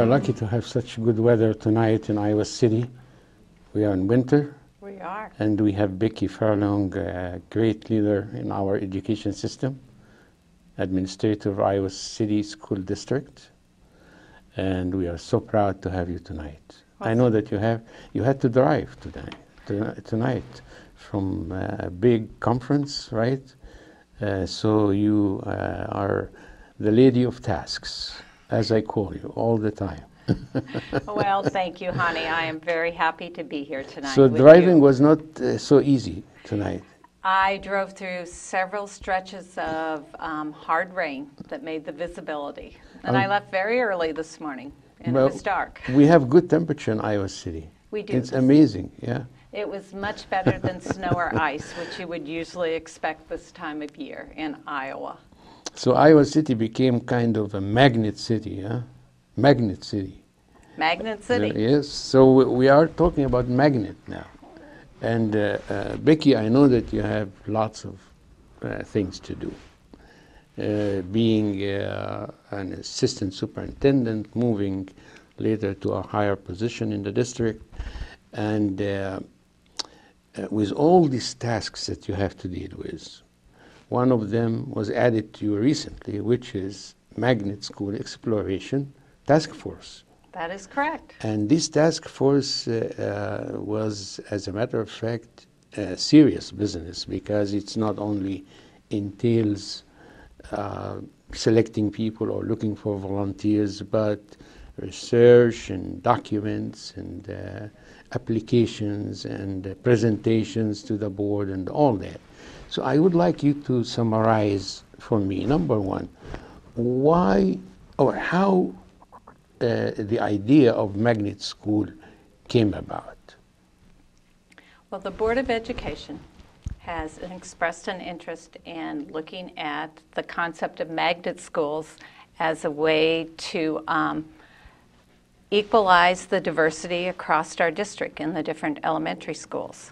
are lucky to have such good weather tonight in Iowa City. We are in winter. We are. And we have Becky Furlong, a great leader in our education system, administrator of Iowa City School District. And we are so proud to have you tonight. Well, I know that you had to drive tonight from a big conference, right? So you are the lady of tasks, as I call you all the time. Well, thank you, Hani. I am very happy to be here tonight. So driving was not so easy tonight. I drove through several stretches of hard rain that made the visibility. And I left very early this morning, and it was dark. We have good temperature in Iowa City. We do. It's amazing, yeah. It was much better than snow or ice, which you would usually expect this time of year in Iowa. So Iowa City became kind of a magnet city, huh? Magnet city. Magnet City? Yes, so we are talking about magnet now. And Becky, I know that you have lots of things to do. Being an assistant superintendent, moving later to a higher position in the district, and with all these tasks that you have to deal with, one of them was added to you recently, which is Magnet School Exploration Task Force. That is correct. And this task force was, as a matter of fact, serious business, because it's not only entails selecting people or looking for volunteers, but research and documents and applications and presentations to the board and all that. So I would like you to summarize for me, number one, why or how the idea of Magnet School came about. Well, the Board of Education has expressed an interest in looking at the concept of magnet schools as a way to equalize the diversity across our district in the different elementary schools.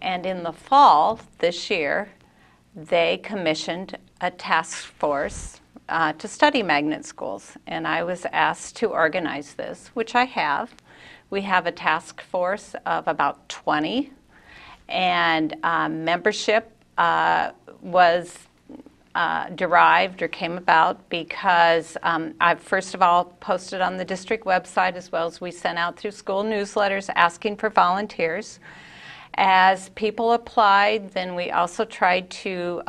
And in the fall this year, they commissioned a task force to study magnet schools, and I was asked to organize this, which I have. We have a task force of about 20, and membership was derived or came about because I first of all posted on the district website, as well as we sent out through school newsletters asking for volunteers. As people applied, then we also tried to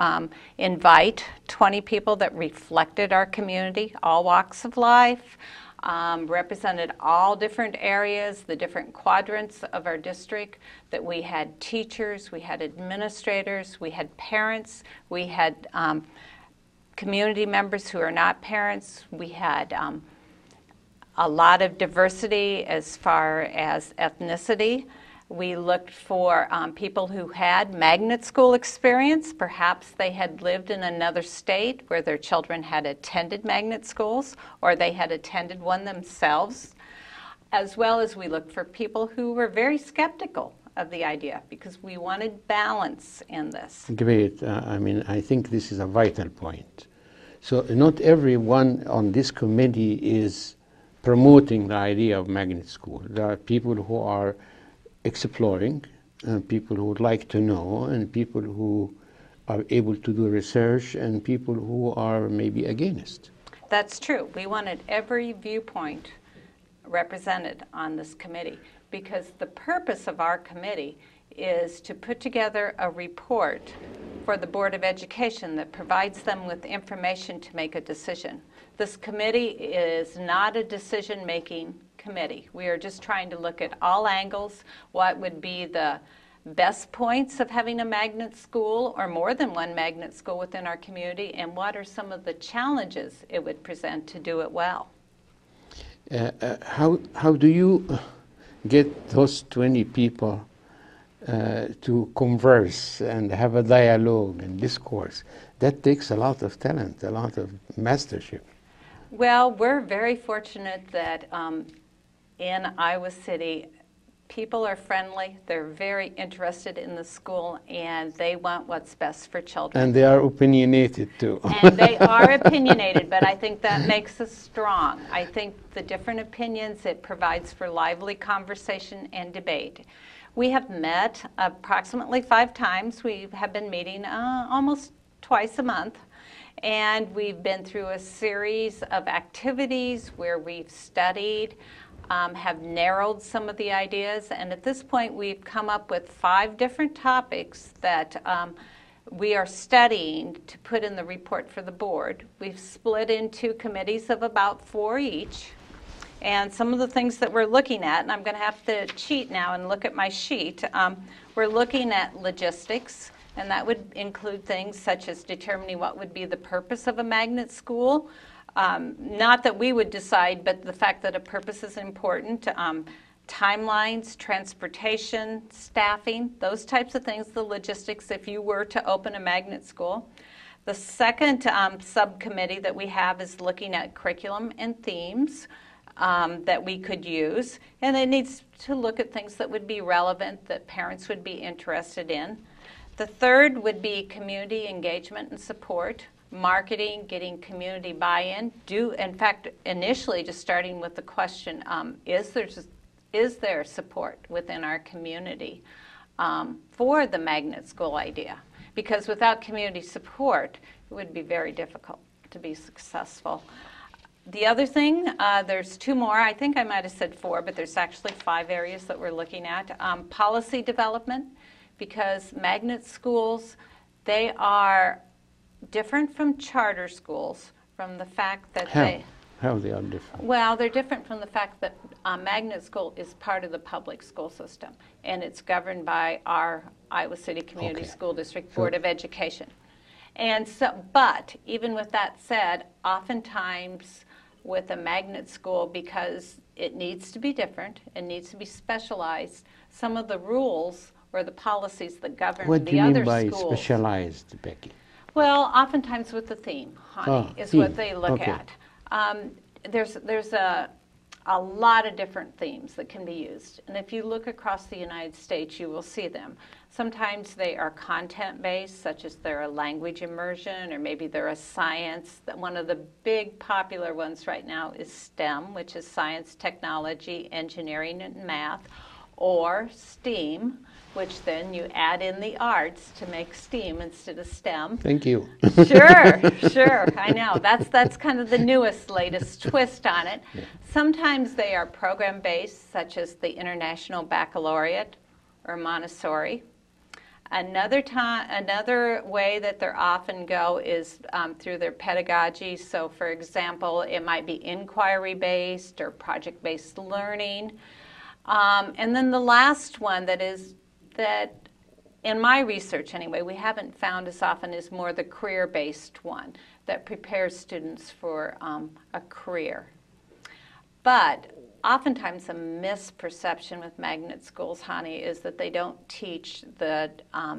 invite 20 people that reflected our community, all walks of life, represented all different areas, the different quadrants of our district, that we had teachers, we had administrators, we had parents, we had community members who are not parents, we had a lot of diversity as far as ethnicity. We looked for people who had magnet school experience. Perhaps they had lived in another state where their children had attended magnet schools, or they had attended one themselves, as well as we looked for people who were very skeptical of the idea, because we wanted balance in this. Great. I mean, I think this is a vital point. So not everyone on this committee is promoting the idea of magnet school. There are people who are exploring, people who would like to know, and people who are able to do research, and people who are maybe against. That's true. We wanted every viewpoint represented on this committee, because the purpose of our committee is to put together a report for the Board of Education that provides them with information to make a decision. This committee is not a decision-making committee. We are just trying to look at all angles, what would be the best points of having a magnet school or more than one magnet school within our community, and what are some of the challenges it would present to do it well. How do you get those 20 people to converse and have a dialogue and discourse? That takes a lot of talent, a lot of mastership. Well, we're very fortunate that in Iowa City, People are friendly, they're very interested in the school, and they want what's best for children. And they are opinionated too. And they are opinionated, but I think that makes us strong. I think the different opinions, it provides for lively conversation and debate. We have met approximately 5 times. We have been meeting almost twice a month. And we've been through a series of activities where we've studied, have narrowed some of the ideas. And at this point, we've come up with 5 different topics that we are studying to put in the report for the board. We've split into committees of about 4 each. And some of the things that we're looking at, and I'm going to have to cheat now and look at my sheet, we're looking at logistics, and that would include things such as determining what would be the purpose of a magnet school. Not that we would decide, but the fact that a purpose is important. Timelines, transportation, staffing, those types of things, the logistics if you were to open a magnet school. The second subcommittee that we have is looking at curriculum and themes that we could use. And it needs to look at things that would be relevant, that parents would be interested in. The third would be community engagement and support, marketing, getting community buy-in. In fact, initially just starting with the question, is there support within our community for the magnet school idea? Because without community support, it would be very difficult to be successful. The other thing, there's 2 more. I think I might have said 4, but there's actually 5 areas that we're looking at. Policy development, because magnet schools, they are different from charter schools from the fact that How they are different? Well, they're different from the fact that magnet school is part of the public school system, and it's governed by our Iowa City Community School District Board of Education. And so, but even with that said, oftentimes with a magnet school, because it needs to be different, it needs to be specialized, some of the rules or the policies that govern What the other schools. What do you mean by specialized, Becky? Well, oftentimes with the theme, Hani, is theme. what they look at. There's a lot of different themes that can be used. And if you look across the United States, you will see them. Sometimes they are content-based, such as they're a language immersion, or maybe they're a science. One of the big popular ones right now is STEM, which is science, technology, engineering, and math, or STEAM, which then you add in the arts to make STEAM instead of STEM. Thank you. Sure, I know. That's kind of the newest, latest twist on it. Yeah. Sometimes they are program-based, such as the International Baccalaureate or Montessori. Another way that they often go is through their pedagogy. So, for example, it might be inquiry-based or project-based learning. And then the last one that in my research anyway, we haven't found as often is more the career-based one that prepares students for a career. But oftentimes a misperception with magnet schools, Hani, is that they don't teach the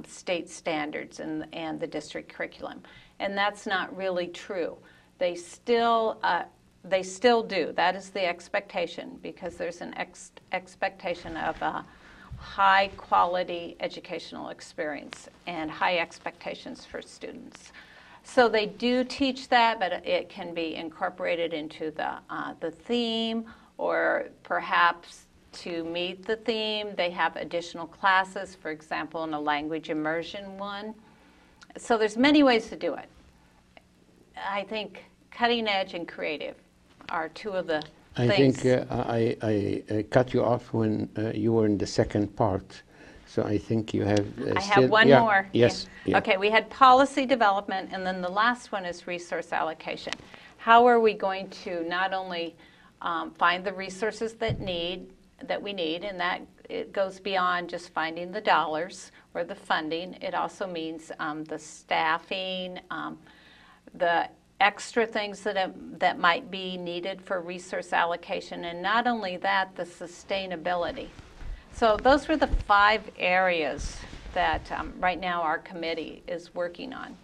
state standards and the district curriculum. And that's not really true. They still do. That is the expectation, because there's an expectation of a high quality educational experience and high expectations for students. So they do teach that, but it can be incorporated into the theme, or perhaps to meet the theme, they have additional classes, for example, in a language immersion one. So there's many ways to do it. I think cutting edge and creative are 2 of the things. I think I cut you off when you were in the second part. So I think you have I have one more. Yes. Yeah. Yeah. Okay, we had policy development, and then the last one is resource allocation. How are we going to not only find the resources that we need, and that it goes beyond just finding the dollars or the funding. It also means the staffing, the extra things that might be needed for resource allocation, and not only that, the sustainability. So those were the 5 areas that right now our committee is working on.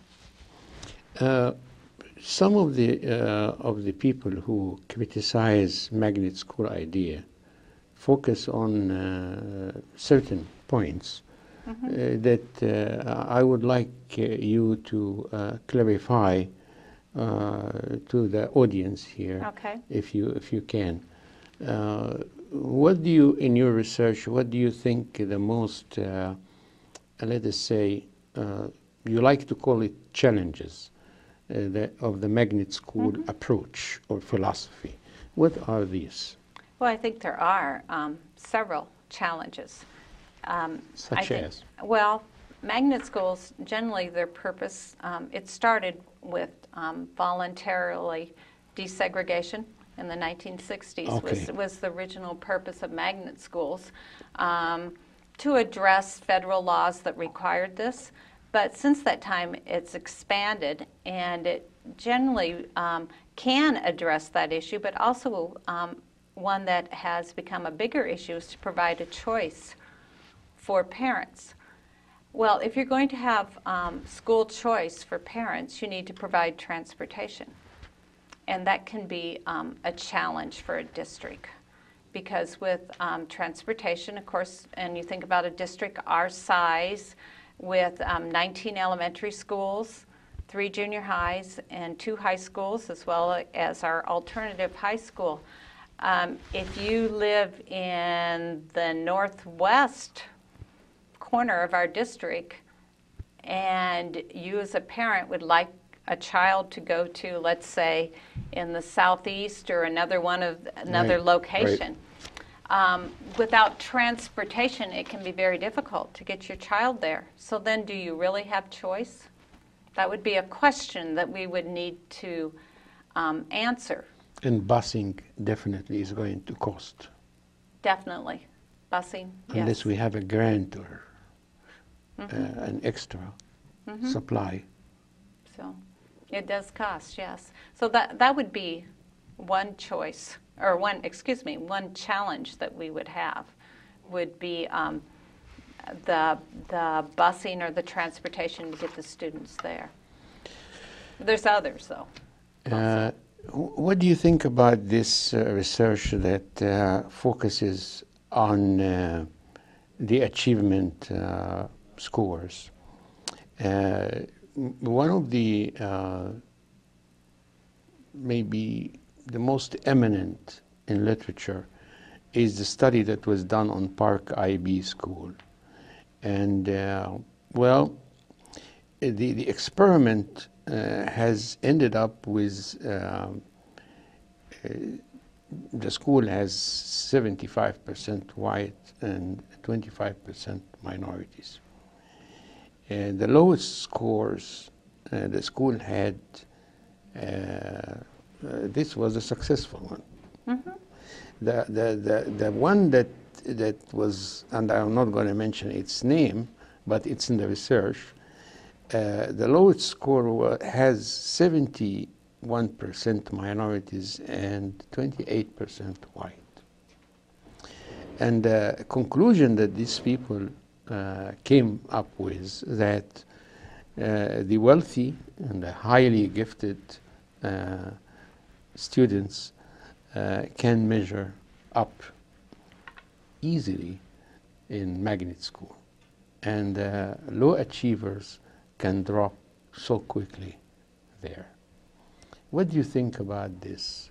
Some of the people who criticize magnet school idea focus on certain points that I would like you to clarify to the audience here, Okay. if you can. What do you, in your research, what do you think the most, let us say, you like to call it challenges of the magnet school approach or philosophy? What are these? Well, I think there are several challenges. Such as? Well, magnet schools, generally their purpose, it started with voluntarily desegregation in the 1960s. Okay. Was the original purpose of magnet schools, to address federal laws that required this. But since that time, it's expanded, and it generally can address that issue, but also one that has become a bigger issue is to provide a choice for parents. Well, if you're going to have school choice for parents, you need to provide transportation. And that can be a challenge for a district. Because with transportation, of course, and you think about a district our size with 19 elementary schools, 3 junior highs, and 2 high schools, as well as our alternative high school. If you live in the northwest corner of our district and you as a parent would like a child to go to, let's say, in the southeast or another location. Without transportation, it can be very difficult to get your child there. So then do you really have choice? That would be a question that we would need to answer. And busing definitely is going to cost. Definitely. Busing, Unless yes. we have a grant or an extra supply. So it does cost, yes. So that would be one choice, or one challenge that we would have, would be the busing or the transportation to get the students there. There's others, though. What do you think about this research that focuses on the achievement scores? One of the maybe the most eminent in literature is the study that was done on Park IB School. And well, the experiment has ended up with the school has 75% white and 25% minorities. And the lowest scores the school had, this was a successful one. The one that was, and I'm not going to mention its name, but it's in the research, the lowest score has 71% minorities and 28% white. And the conclusion that these people came up with, that the wealthy and the highly gifted students can measure up easily in magnet school, and low achievers can drop so quickly there. What do you think about these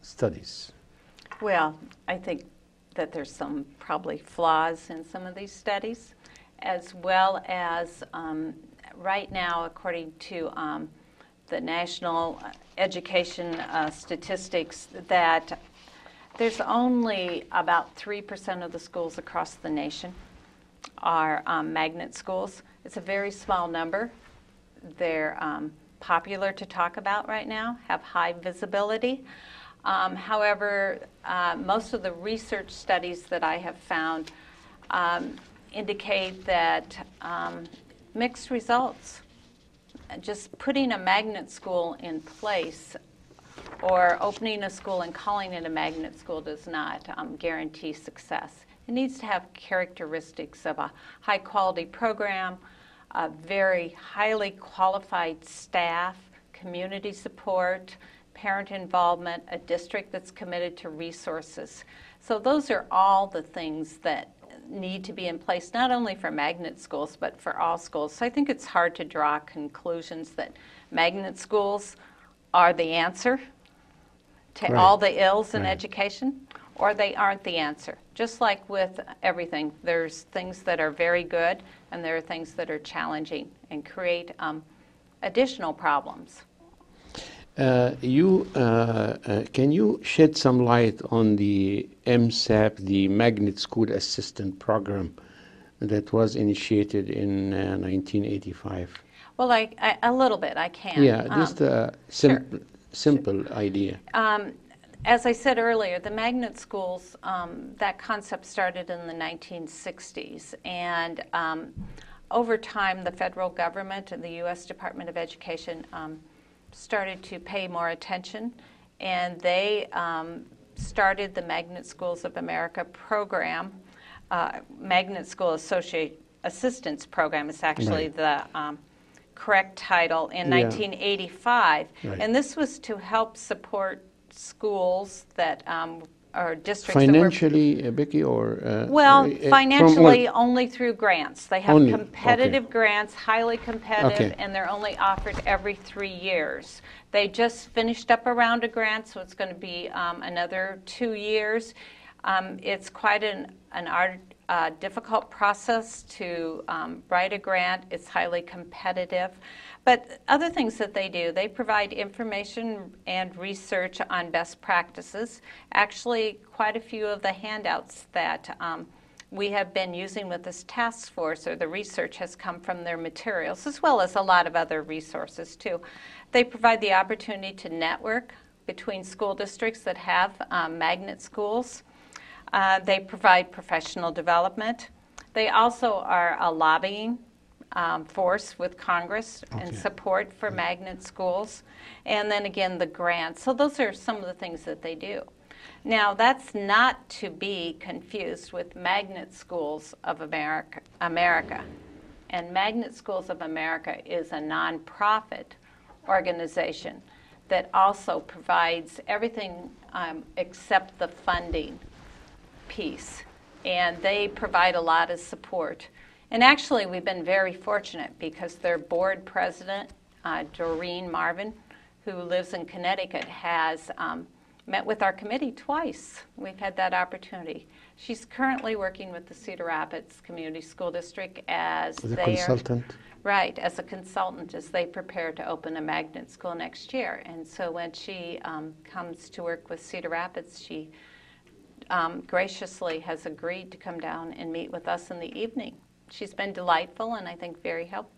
studies? Well, I think that there's some probably flaws in some of these studies, as well as right now, according to the national education statistics, that there's only about 3% of the schools across the nation are magnet schools. It's a very small number. They're popular to talk about right now, have high visibility. However, most of the research studies that I have found indicate that mixed results. Just putting a magnet school in place or opening a school and calling it a magnet school does not guarantee success. It needs to have characteristics of a high-quality program, a very highly qualified staff, community support, parent involvement, a district that's committed to resources. So those are all the things that need to be in place, not only for magnet schools, but for all schools. So I think it's hard to draw conclusions that magnet schools are the answer to Right. all the ills in Right. education, or they aren't the answer. Just like with everything, there's things that are very good, and there are things that are challenging and create additional problems. Can you shed some light on the MSAP, the Magnet School Assistant Program that was initiated in 1985? Well, a little bit, I can. Yeah, just a simple idea. As I said earlier, the magnet schools, that concept started in the 1960s. And over time, the federal government and the U.S. Department of Education started to pay more attention. And they started the Magnet Schools of America program. Magnet School Assistance Program is actually Right. the correct title in 1985. Right. And this was to help support schools that or districts Financially, Becky, or financially only through grants. They have Only, competitive okay. grants, highly competitive, Okay. and they're only offered every 3 years. They just finished up a round of grants, so it's going to be another 2 years. It's quite an difficult process to write a grant. It's highly competitive. But other things that they do, they provide information and research on best practices. Actually, quite a few of the handouts that we have been using with this task force, or the research, has come from their materials, as well as a lot of other resources too. They provide the opportunity to network between school districts that have magnet schools. They provide professional development. They also are a lobbying force with Congress and support for magnet schools. And then again, the grants. So those are some of the things that they do. Now, that's not to be confused with Magnet Schools of America. And Magnet Schools of America is a nonprofit organization that also provides everything except the funding piece. And they provide a lot of support. And actually, we've been very fortunate because their board president, Doreen Marvin, who lives in Connecticut, has met with our committee twice. We've had that opportunity. She's currently working with the Cedar Rapids Community School District as a consultant. Right, as a consultant, as they prepare to open a magnet school next year. And so when she comes to work with Cedar Rapids, she graciously has agreed to come down and meet with us in the evening. She's been delightful and I think very helpful.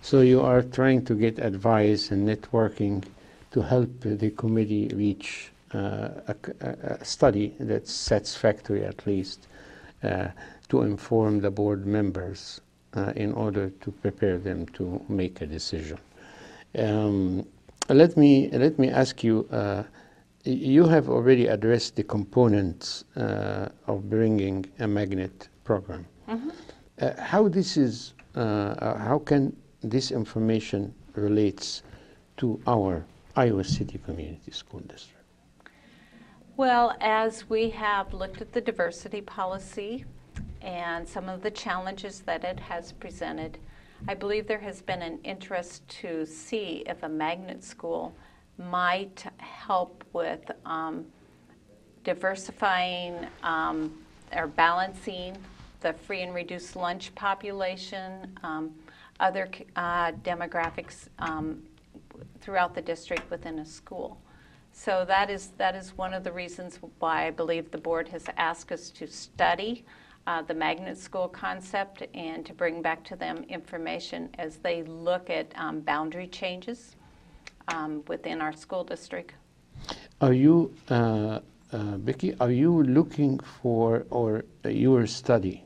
So you are trying to get advice and networking to help the committee reach a study that's satisfactory, at least, to inform the board members in order to prepare them to make a decision. Let me ask you. You have already addressed the components of bringing a magnet program. Mm-hmm. How can this information relates to our Iowa City Community School District? Well, as we have looked at the diversity policy and some of the challenges that it has presented, I believe there has been an interest to see if a magnet school might help with diversifying or balancing the free and reduced lunch population, other demographics throughout the district within a school. So that is one of the reasons why I believe the board has asked us to study the magnet school concept and to bring back to them information as they look at boundary changes within our school district. Are you, Becky, are you looking for, or your study,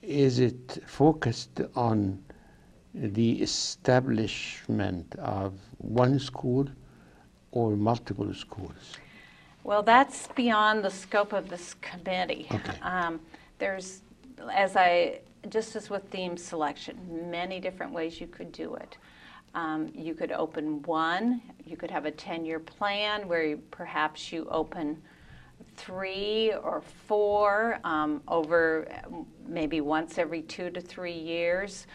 is it focused on the establishment of one school or multiple schools? Well, that's beyond the scope of this committee. Okay. There's, just as with theme selection, many different ways you could do it. You could open one. You could have a 10-year plan where perhaps you open 3 or 4 over maybe once every 2 to 3 years.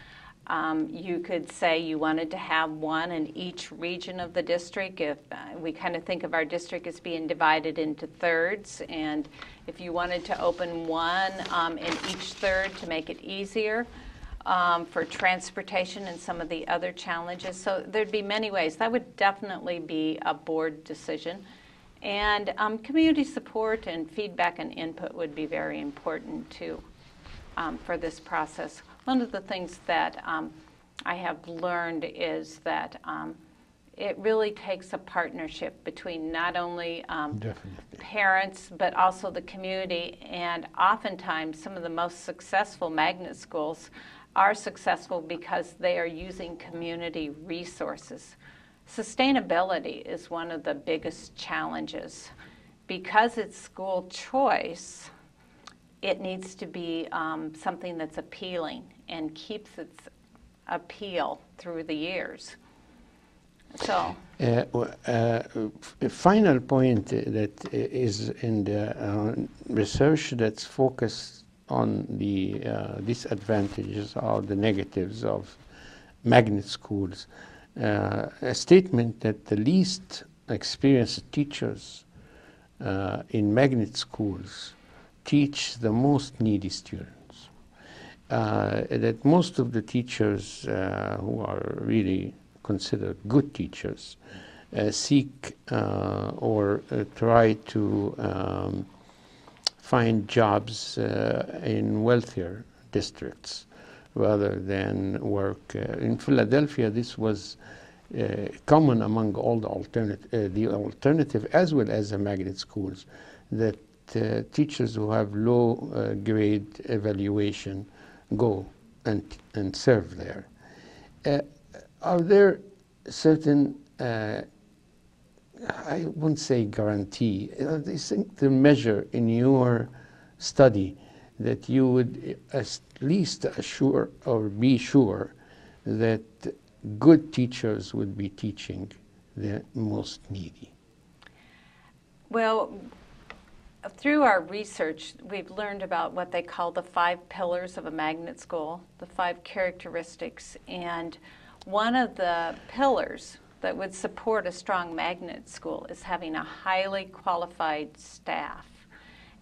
You could say you wanted to have one in each region of the district. If we kind of think of our district as being divided into thirds, and if you wanted to open one in each third to make it easier for transportation and some of the other challenges. So there'd be many ways. That would definitely be a board decision. And community support and feedback and input would be very important too for this process. One of the things that I have learned is that it really takes a partnership between not only parents but also the community, and oftentimes some of the most successful magnet schools are successful because they are using community resources. Sustainability is one of the biggest challenges. Because it's school choice, it needs to be something that's appealing and keeps its appeal through the years. So, a final point that is in the research that's focused on the disadvantages or the negatives of magnet schools. A statement that the least experienced teachers in magnet schools teach the most needy students. That most of the teachers who are really considered good teachers seek or try to find jobs in wealthier districts rather than work. In Philadelphia, this was common among all the alternative as well as the magnet schools, that teachers who have low grade evaluation go and serve there. Are there certain, I won't say guarantee, the measure in your study that you would at least assure or be sure that good teachers would be teaching the most needy? well, through our research, we've learned about what they call the 5 pillars of a magnet school, the 5 characteristics. And one of the pillars that would support a strong magnet school is having a highly qualified staff.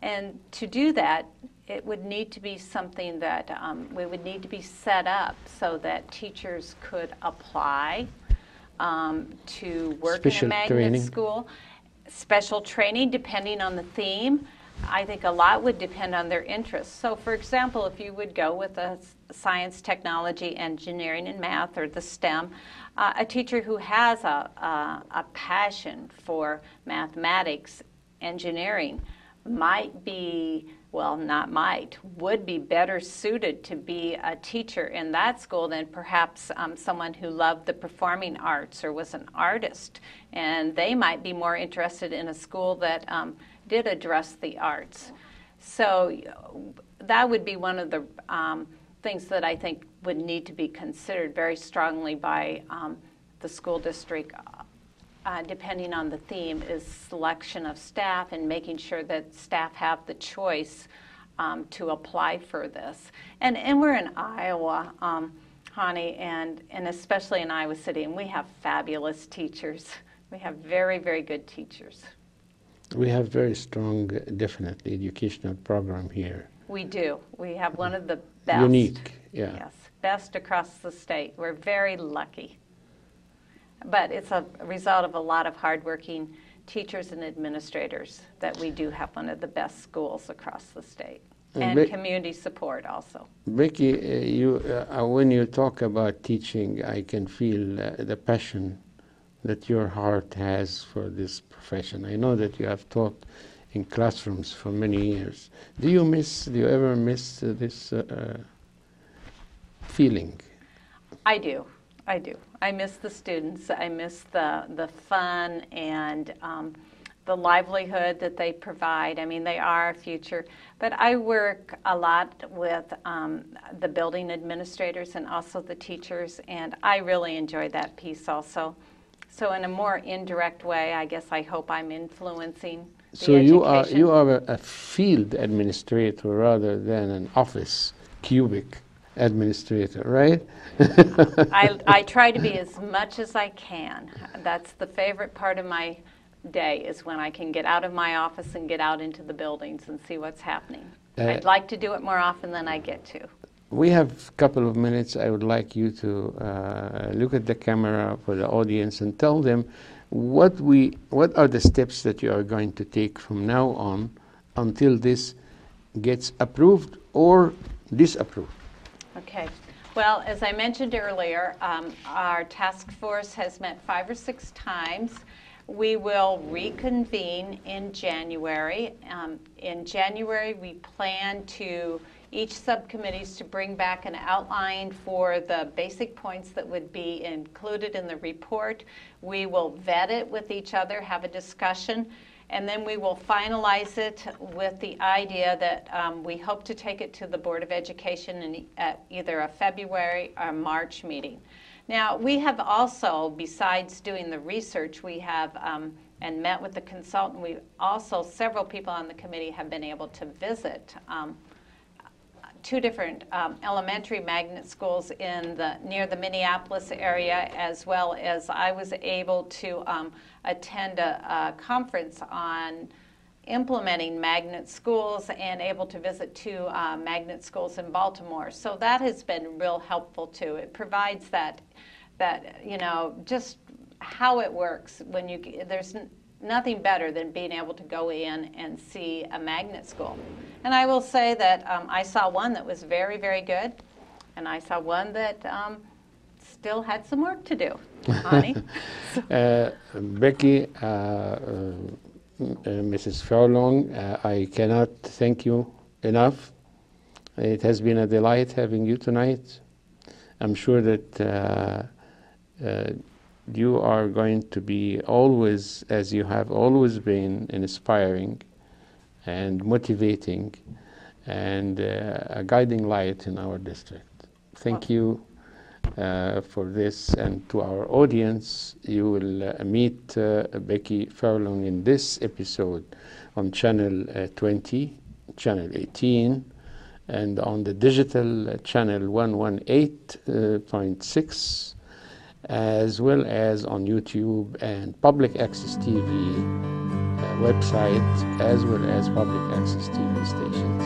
And to do that, it would need to be something that we would need to be set up so that teachers could apply to work in a magnet school. Special training depending on the theme. I think a lot would depend on their interests. So for example, if you would go with a science, technology, engineering, and math, or the STEM, a teacher who has a passion for mathematics, engineering, might be, well, not might, would be better suited to be a teacher in that school than perhaps someone who loved the performing arts or was an artist. And they might be more interested in a school that did address the arts. So that would be one of the things that I think would need to be considered very strongly by the school district, depending on the theme, is selection of staff and making sure that staff have the choice to apply for this. And we're in Iowa, Hani, and especially in Iowa City, and we have fabulous teachers. We have very, very good teachers. We have very strong, definitely, educational program here. We do. We have one of the best. Unique, yeah. Yes, best across the state. We're very lucky. But it's a result of a lot of hardworking teachers and administrators that we do have one of the best schools across the state. And community support also. Becky, when you talk about teaching, I can feel the passion that your heart has for this profession. I know that you have taught in classrooms for many years. Do you ever miss this feeling? I do. I miss the students. I miss the fun and the livelihood that they provide. I mean, they are our future. But I work a lot with the building administrators and also the teachers, and I really enjoy that piece also. So in a more indirect way, I guess I hope I'm influencing the So education. you are a field administrator rather than an office cubic administrator, right? I try to be as much as I can. That's the favorite part of my day, is when I can get out of my office and get out into the buildings and see what's happening. I'd like to do it more often than I get to. We have a couple of minutes. I would like you to look at the camera for the audience and tell them what are the steps that you are going to take from now on until this gets approved or disapproved. Okay. Well, as I mentioned earlier, our task force has met 5 or 6 times. We will reconvene in January. In January, we plan to each subcommittees to bring back an outline for the basic points that would be included in the report. We will vet it with each other, have a discussion, and then we will finalize it with the idea that we hope to take it to the Board of Education at either a February or March meeting. Now, we have also, besides doing the research, we have and met with the consultant, we also, several people on the committee have been able to visit 2 different elementary magnet schools near the Minneapolis area, as well as I was able to attend a conference on implementing magnet schools and able to visit 2 magnet schools in Baltimore. So that has been real helpful too. It provides that just how it works when there's nothing better than being able to go in and see a magnet school. And I will say that I saw one that was very, very good, and I saw one that still had some work to do. Hani? Becky, Mrs. Furlong, I cannot thank you enough. It has been a delight having you tonight. I'm sure that you are going to be always, as you have always been, inspiring and motivating and a guiding light in our district. Thank you for this, and to our audience, you will meet Becky Furlong in this episode on Channel 20, Channel 18, and on the digital channel 118.6, as well as on YouTube and Public Access TV website, as well as Public Access TV stations.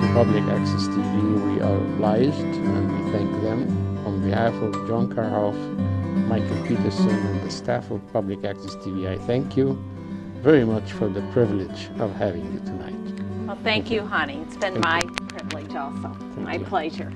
To Public Access TV, we are obliged, and we thank them on behalf of John Carhoff, Michael Peterson, and the staff of Public Access TV. I thank you very much for the privilege of having you tonight. Well, thank you, Hani. It's been my privilege also. My pleasure.